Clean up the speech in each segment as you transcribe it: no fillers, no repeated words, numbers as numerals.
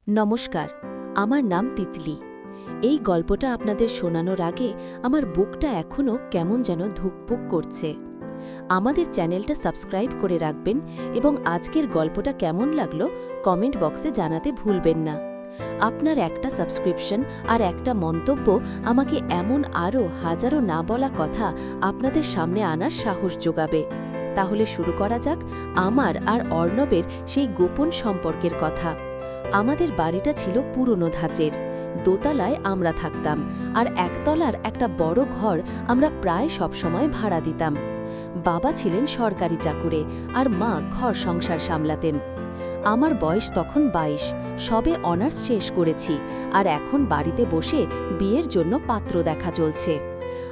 নমস্কার, আমার নাম তিতলি। এই গল্পটা আপনাদের শোনানোর আগে আমার বুকটা এখনও কেমন যেন ধুকপুক করছে। আমাদের চ্যানেলটা সাবস্ক্রাইব করে রাখবেন এবং আজকের গল্পটা কেমন লাগলো কমেন্ট বক্সে জানাতে ভুলবেন না। আপনার একটা সাবস্ক্রিপশন আর একটা মন্তব্য আমাকে এমন আরও হাজারো না বলা কথা আপনাদের সামনে আনার সাহস যোগাবে। তাহলে শুরু করা যাক আমার আর অর্ণবের সেই গোপন সম্পর্কের কথা। আমাদের বাড়িটা ছিল পুরনো ধাঁচের। দোতলায় আমরা থাকতাম, আর একতলার একটা বড় ঘর আমরা প্রায় সবসময় ভাড়া দিতাম। বাবা ছিলেন সরকারি চাকুরে, আর মা ঘর সংসার সামলাতেন। আমার বয়স তখন 22, সবে অনার্স শেষ করেছি, আর এখন বাড়িতে বসে বিয়ের জন্য পাত্র দেখা চলছে।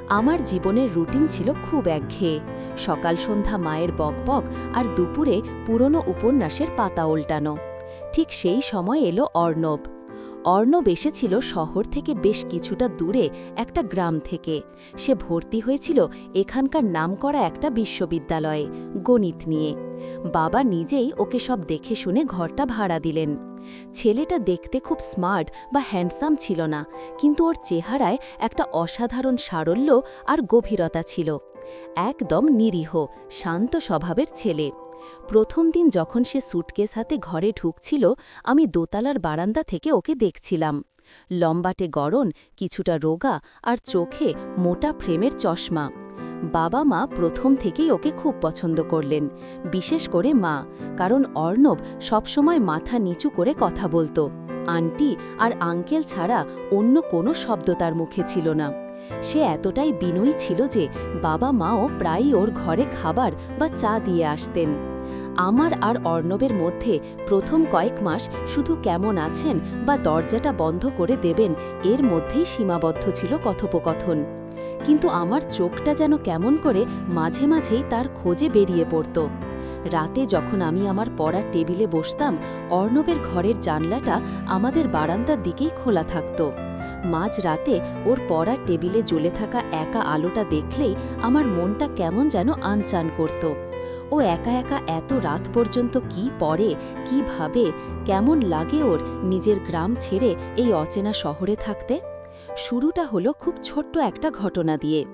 আমার জীবনের রুটিন ছিল খুব একঘেয়ে। সকাল সন্ধ্যা মায়ের বকবক, আর দুপুরে পুরনো উপন্যাসের পাতা উল্টানো। ঠিক সেই সময় এলো অর্ণব। অর্ণব এসেছিল শহর থেকে বেশ কিছুটা দূরে একটা গ্রাম থেকে। সে ভর্তি হয়েছিল এখানকার নামকরা একটা বিশ্ববিদ্যালয়ে, গণিত নিয়ে। বাবা নিজেই ওকে সব দেখে শুনে ঘরটা ভাড়া দিলেন। ছেলেটা দেখতে খুব স্মার্ট বা হ্যান্ডসাম ছিল না, কিন্তু ওর চেহারায় একটা অসাধারণ সারল্য আর গভীরতা ছিল। একদম নিরীহ, শান্ত স্বভাবের ছেলে। প্রথম দিন যখন সে সুটকেস হাতে ঘরে ঢুকছিল, আমি দোতলার বারান্দা থেকে ওকে দেখছিলাম। লম্বাটে গড়ন, কিছুটা রোগা, আর চোখে মোটা ফ্রেমের চশমা। বাবা মা প্রথম থেকেই ওকে খুব পছন্দ করলেন, বিশেষ করে মা, কারণ অর্ণব সবসময় মাথা নিচু করে কথা বলতো। আন্টি আর আঙ্কেল ছাড়া অন্য কোনো শব্দ তার মুখে ছিল না। সে এতটাই বিনয়ী ছিল যে বাবা মাও প্রায়ই ওর ঘরে খাবার বা চা দিয়ে আসতেন। আমার আর অর্ণবের মধ্যে প্রথম কয়েক মাস শুধু কেমন আছেন বা দরজাটা বন্ধ করে দেবেন এর মধ্যেই সীমাবদ্ধ ছিল কথোপকথন। কিন্তু আমার চোখটা যেন কেমন করে মাঝে মাঝেই তার খোঁজে বেরিয়ে পড়ত। রাতে যখন আমি আমার পড়ার টেবিলে বসতাম, অর্ণবের ঘরের জানলাটা আমাদের বারান্দার দিকেই খোলা থাকত। মাঝ রাতে ওর পড়ার টেবিলে জ্বলে থাকা একা আলোটা দেখলেই আমার মনটা কেমন যেন আনচান করত। ও একা একা এত রাত পর্যন্ত কি পড়ে, কি ভাবে, কেমন লাগে ওর নিজের গ্রাম ছেড়ে এই অচেনা শহরে থাকতে। শুরুটা হলো খুব ছোট্ট একটা ঘটনা দিয়ে।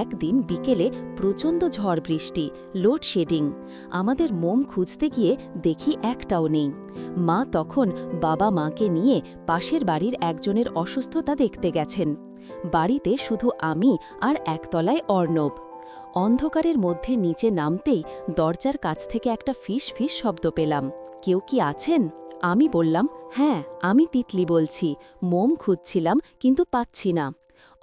একদিন বিকেলে প্রচণ্ড ঝড় বৃষ্টি, লোডশেডিং। আমাদের মোম খুঁজতে গিয়ে দেখি একটাও নেই। মা তখন বাবা মাকে নিয়ে পাশের বাড়ির একজনের অসুস্থতা দেখতে গেছেন। বাড়িতে শুধু আমি আর একতলায় অর্ণব। অন্ধকারের মধ্যে নিচে নামতেই দরজার কাছ থেকে একটা ফিস ফিস শব্দ পেলাম। কেউ কি আছেন? আমি বললাম, হ্যাঁ, আমি তিতলি বলছি, মোম খুঁজছিলাম কিন্তু পাচ্ছি না।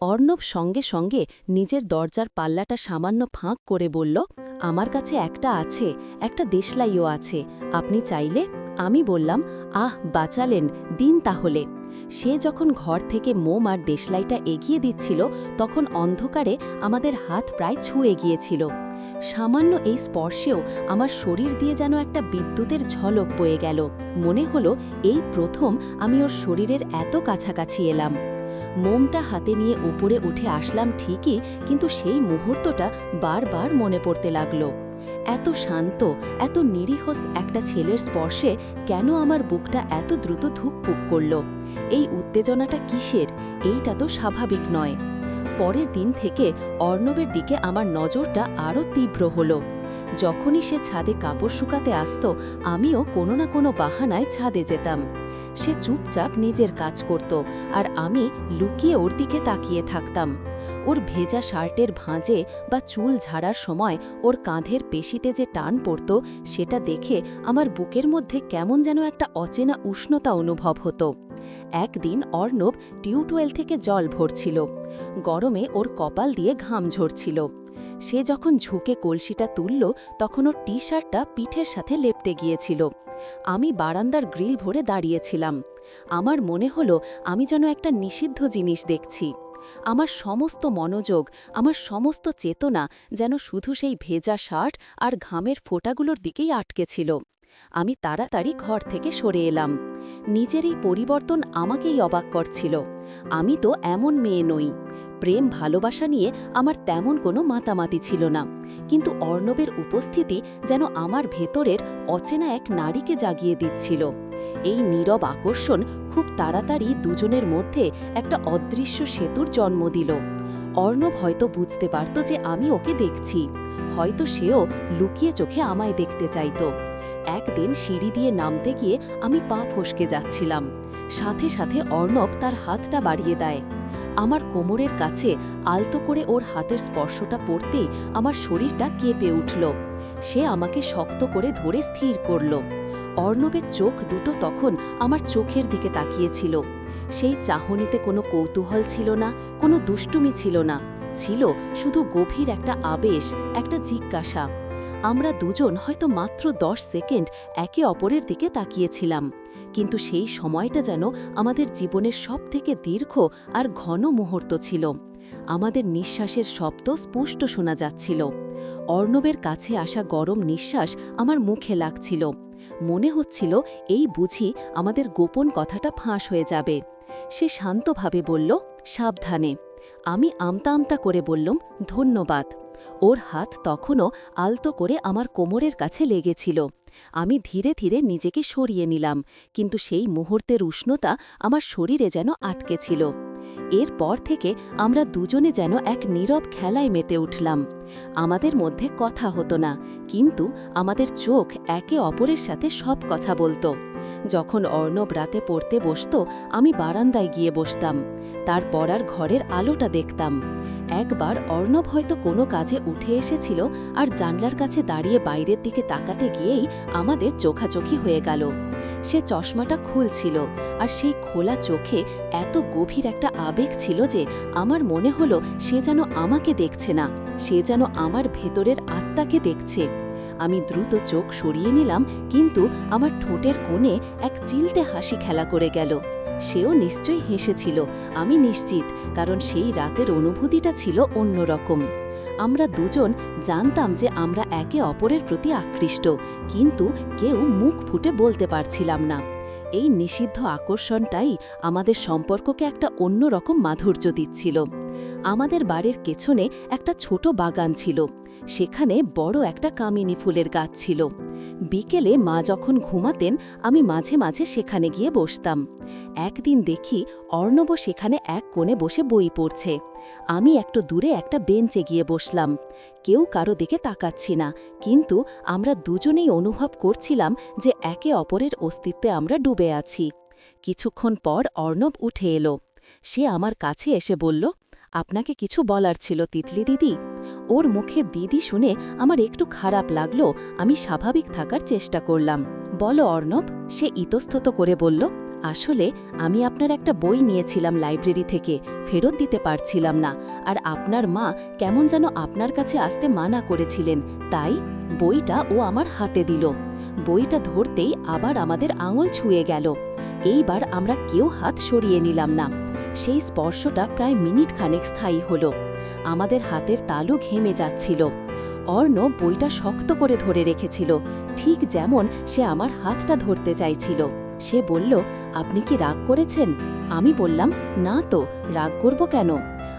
অর্ণব সঙ্গে সঙ্গে নিজের দরজার পাল্লাটা সামান্য ফাঁক করে বলল, আমার কাছে একটা আছে, একটা দেশলাইও আছে, আপনি চাইলে। আমি বললাম, আহ, বাঁচালেন, দিন তাহলে। সে যখন ঘর থেকে মোম আর দেশলাইটা এগিয়ে দিচ্ছিল, তখন অন্ধকারে আমাদের হাত প্রায় ছুঁয়ে গিয়েছিল। সামান্য এই স্পর্শেও আমার শরীর দিয়ে যেন একটা বিদ্যুতের ঝলক বয়ে গেল। মনে হলো এই প্রথম আমি ওর শরীরের এত কাছাকাছি এলাম। মোমটা হাতে নিয়ে উপরে উঠে আসলাম ঠিকই, কিন্তু সেই মুহূর্তটা বারবার মনে পড়তে লাগলো। এত শান্ত, এত নিরীহ একটা ছেলের স্পর্শে কেন আমার বুকটা এত দ্রুত ধুকপুক করল? এই উত্তেজনাটা কিসের? এইটা তো স্বাভাবিক নয়। পরের দিন থেকে অর্ণবের দিকে আমার নজরটা আরও তীব্র হলো। যখনই সে ছাদে কাপড় শুকাতে আসত, আমিও কোনো না কোনো বাহানায় ছাদে যেতাম। সে চুপচাপ নিজের কাজ করত, আর আমি লুকিয়ে ওর দিকে তাকিয়ে থাকতাম। ওর ভেজা শার্টের ভাঁজে বা চুল ঝাড়ার সময় ওর কাঁধের পেশিতে যে টান পড়ত, সেটা দেখে আমার বুকের মধ্যে কেমন যেন একটা অচেনা উষ্ণতা অনুভব হতো। একদিন অর্ণব টিউবওয়েল থেকে জল ভরছিল। গরমে ওর কপাল দিয়ে ঘাম ঝরছিল। সে যখন ঝুঁকে কলসিটা তুলল, তখন ওর টি শার্টটা পিঠের সাথে লেপটে গিয়েছিল। আমি বারান্দার গ্রিল ভরে দাঁড়িয়েছিলাম। আমার মনে হলো আমি যেন একটা নিষিদ্ধ জিনিস দেখছি। আমার সমস্ত মনোযোগ, আমার সমস্ত চেতনা যেন শুধু সেই ভেজা শার্ট আর ঘামের ফোঁটাগুলোর দিকেই আটকে ছিল। আমি তাড়াতাড়ি ঘর থেকে সরে এলাম। নিজের এই পরিবর্তন আমাকেই অবাক করছিল। আমি তো এমন মেয়ে নই। প্রেম ভালোবাসা নিয়ে আমার তেমন কোনো মাতামাতি ছিল না, কিন্তু অর্ণবের উপস্থিতি যেন আমার ভেতরের অচেনা এক নারীকে জাগিয়ে দিচ্ছিল। এই নীরব আকর্ষণ খুব তাড়াতাড়ি দুজনের মধ্যে একটা অদৃশ্য সেতুর জন্ম দিল। অর্ণব হয়তো বুঝতে পারত যে আমি ওকে দেখছি, হয়তো সেও লুকিয়ে চোখে আমায় দেখতে চাইত। একদিন সিঁড়ি দিয়ে নামতে গিয়ে আমি পা ফসকে যাচ্ছিলাম, সাথে সাথে অর্ণব তার হাতটা বাড়িয়ে দেয়। আমার কোমরের কাছে আলতো করে ওর হাতের স্পর্শটা পড়তেই আমার শরীরটা কেঁপে উঠল। সে আমাকে শক্ত করে ধরে স্থির করল। অর্ণবের চোখ দুটো তখন আমার চোখের দিকে তাকিয়েছিল। সেই চাহনিতে কোনো কৌতূহল ছিল না, কোনো দুষ্টুমি ছিল না, ছিল শুধু গভীর একটা আবেশ, একটা জিজ্ঞাসা। আমরা দুজন হয়তো মাত্র 10 সেকেন্ড একে অপরের দিকে তাকিয়েছিলাম, কিন্তু সেই সময়টা যেন আমাদের জীবনের সবথেকে দীর্ঘ আর ঘন মুহূর্ত ছিল। আমাদের নিঃশ্বাসের শব্দ স্পষ্ট শোনা যাচ্ছিল। অর্ণবের কাছে আসা গরম নিঃশ্বাস আমার মুখে লাগছিল। মনে হচ্ছিল এই বুঝি আমাদের গোপন কথাটা ফাঁস হয়ে যাবে। সে শান্তভাবে বলল, সাবধানে। আমি আমতা আমতা করে বললাম, ধন্যবাদ। ওর হাত তখনও আলতো করে আমার কোমরের কাছে লেগেছিল। আমি ধীরে ধীরে নিজেকে সরিয়ে নিলাম, কিন্তু সেই মুহূর্তের উষ্ণতা আমার শরীরে যেন আটকে ছিল। এরপর থেকে আমরা দুজনে যেন এক নীরব খেলায় মেতে উঠলাম। আমাদের মধ্যে কথা হতো না, কিন্তু আমাদের চোখ একে অপরের সাথে সব কথা বলতো। যখন অর্ণব রাতে পড়তে বসত, আমি বারান্দায় গিয়ে বসতাম, তার পড়ার ঘরের আলোটা দেখতাম। একবার অর্ণব হয়তো কোনো কাজে উঠে এসেছিল, আর জানলার কাছে দাঁড়িয়ে বাইরের দিকে তাকাতে গিয়েই আমাদের চোখাচোখি হয়ে গেল। সে চশমাটা খুলছিল, আর সেই খোলা চোখে এত গভীর একটা আবেগ ছিল যে আমার মনে হলো সে যেন আমাকে দেখছে না, সে যেন আমার ভেতরের আত্মাকে দেখছে। আমি দ্রুত চোখ সরিয়ে নিলাম, কিন্তু আমার ঠোঁটের কোণে এক চিলতে হাসি খেলা করে গেল। সেও নিশ্চয়ই হেসেছিল, আমি নিশ্চিত, কারণ সেই রাতের অনুভূতিটা ছিল অন্যরকম। আমরা দুজন জানতাম যে আমরা একে অপরের প্রতি আকৃষ্ট, কিন্তু কেউ মুখ ফুটে বলতে পারছিলাম না। এই নিষিদ্ধ আকর্ষণটাই আমাদের সম্পর্ককে একটা অন্যরকম মাধুর্য দিচ্ছিল। আমাদের বাড়ির পেছনে একটা ছোট বাগান ছিল, সেখানে বড় একটা কামিনী ফুলের গাছ ছিল। বিকেলে মা যখন ঘুমাতেন, আমি মাঝে মাঝে সেখানে গিয়ে বসতাম। একদিন দেখি অর্ণব সেখানে এক কোণে বসে বই পড়ছে। আমি একটু দূরে একটা বেঞ্চে গিয়ে বসলাম। কেউ কারো দিকে তাকাচ্ছি না, কিন্তু আমরা দুজনেই অনুভব করছিলাম যে একে অপরের অস্তিত্বে আমরা ডুবে আছি। কিছুক্ষণ পর অর্ণব উঠে এলো। সে আমার কাছে এসে বলল, আপনাকে কিছু বলার ছিল তিতলি দিদি। ওর মুখে দিদি শুনে আমার একটু খারাপ লাগলো। আমি স্বাভাবিক থাকার চেষ্টা করলাম। বলো অর্ণব, সে ইতস্তত করে বলল, আসলে আমি আপনার একটা বই নিয়েছিলাম লাইব্রেরি থেকে, ফেরত দিতে পারছিলাম না, আর আপনার মা কেমন যেন আপনার কাছে আসতে মানা করেছিলেন, তাই বইটা ও আমার হাতে দিল। বইটা ধরতেই আবার আমাদের আঙুল ছুঁয়ে গেল। এইবার আমরা কেউ হাত সরিয়ে নিলাম না। সেই স্পর্শটা প্রায় মিনিট খানেক স্থায়ী হল। আমাদের হাতের তালু ঘেমে যাচ্ছিল। অর্ণব বইটা শক্ত করে ধরে রেখেছিল, ঠিক যেমন সে আমার হাতটা ধরতে চাইছিল। সে বলল, আপনি কি রাগ করেছেন? আমি বললাম, না তো, রাগ করব কেন?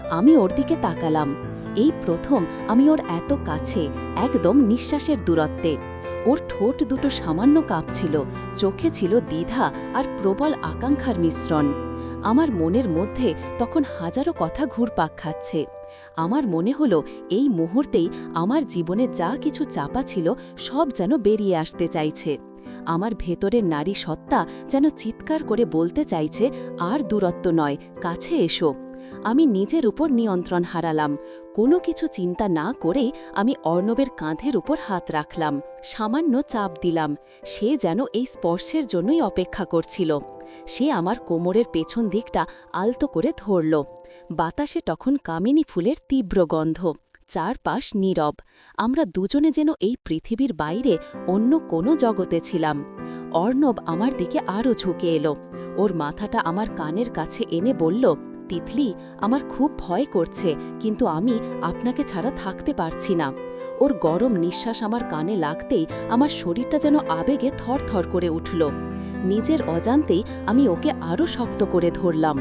আমি ওর দিকে তাকালাম। এই প্রথম আমি ওর এত কাছে, একদম নিঃশ্বাসের দূরত্বে। ওর ঠোঁট দুটো সামান্য কাঁপছিল, চোখে ছিল দ্বিধা আর প্রবল আকাঙ্ক্ষার মিশ্রণ। আমার মনের মধ্যে তখন হাজারো কথা ঘুরপাক খাচ্ছে। আমার মনে হলো এই মুহূর্তেই আমার জীবনে যা কিছু চাপা ছিল সব যেন বেরিয়ে আসতে চাইছে। আমার ভেতরের নারী সত্তা যেন চিৎকার করে বলতে চাইছে, আর দূরত্ব নয়, কাছে এসো। আমি নিজের উপর নিয়ন্ত্রণ হারালাম। কোনো কিছু চিন্তা না করেই আমি অর্ণবের কাঁধের উপর হাত রাখলাম, সামান্য চাপ দিলাম। সে যেন এই স্পর্শের জন্যই অপেক্ষা করছিল। সে আমার কোমরের পেছন দিকটা আলতো করে ধরল। বাতাসে তখন কামিনী ফুলের তীব্র গন্ধ, চারপাশ নীরব। আমরা দুজনে যেন এই পৃথিবীর বাইরে অন্য কোনো জগতে ছিলাম। অর্ণব আমার দিকে আরও ঝুঁকে এলো। ওর মাথাটা আমার কানের কাছে এনে বলল, তিতলি, আমার খুব ভয় করছে, কিন্তু আমি আপনাকে ছাড়া থাকতে পারছি না। ওর গরম নিঃশ্বাস আমার কানে লাগতেই আমার শরীরটা যেন আবেগে থরথর করে উঠল। নিজের অজান্তেই আমি ওকে আরও শক্ত করে ধরলাম।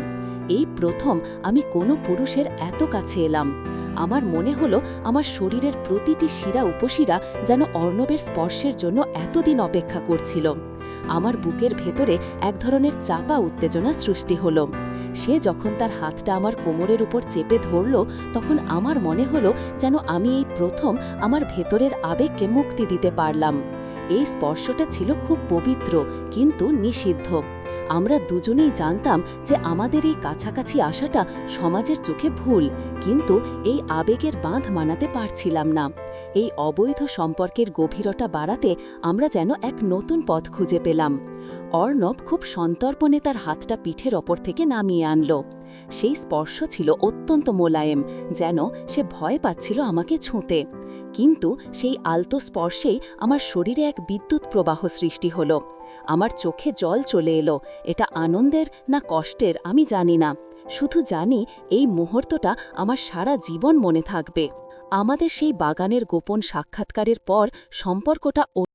এই প্রথম আমি কোনো পুরুষের এত কাছে এলাম। আমার মনে হলো আমার শরীরের প্রতিটি শিরা উপশিরা যেন অর্ণবের স্পর্শের জন্য এতদিন অপেক্ষা করছিল। আমার বুকের ভেতরে এক ধরনের চাপা উত্তেজনা সৃষ্টি হলো। সে যখন তার হাতটা আমার কোমরের উপর চেপে ধরল, তখন আমার মনে হলো যেন আমি এই প্রথম আমার ভেতরের আবেগকে মুক্তি দিতে পারলাম। এই স্পর্শটা ছিল খুব পবিত্র, কিন্তু নিষিদ্ধ। আমরা দুজনেই জানতাম যে আমাদের এই কাছাকাছি আসাটা সমাজের চোখে ভুল, কিন্তু এই আবেগের বাঁধ মানাতে পারছিলাম না। এই অবৈধ সম্পর্কের গভীরতা বাড়াতে আমরা যেন এক নতুন পথ খুঁজে পেলাম। অর্ণব খুব সন্তর্পণে তার হাতটা পিঠের ওপর থেকে নামিয়ে আনল। সেই স্পর্শ ছিল অত্যন্ত মোলায়েম, যেন সে ভয় পাচ্ছিল আমাকে ছুঁতে। কিন্তু সেই আলতো স্পর্শেই আমার শরীরে এক বিদ্যুৎ প্রবাহ সৃষ্টি হলো। আমার চোখে জল চলে এলো। এটা আনন্দের না কষ্টের আমি জানি না, শুধু জানি এই মুহূর্তটা আমার সারা জীবন মনে থাকবে। আমাদের সেই বাগানের গোপন সাক্ষাৎকারের পর সম্পর্কটা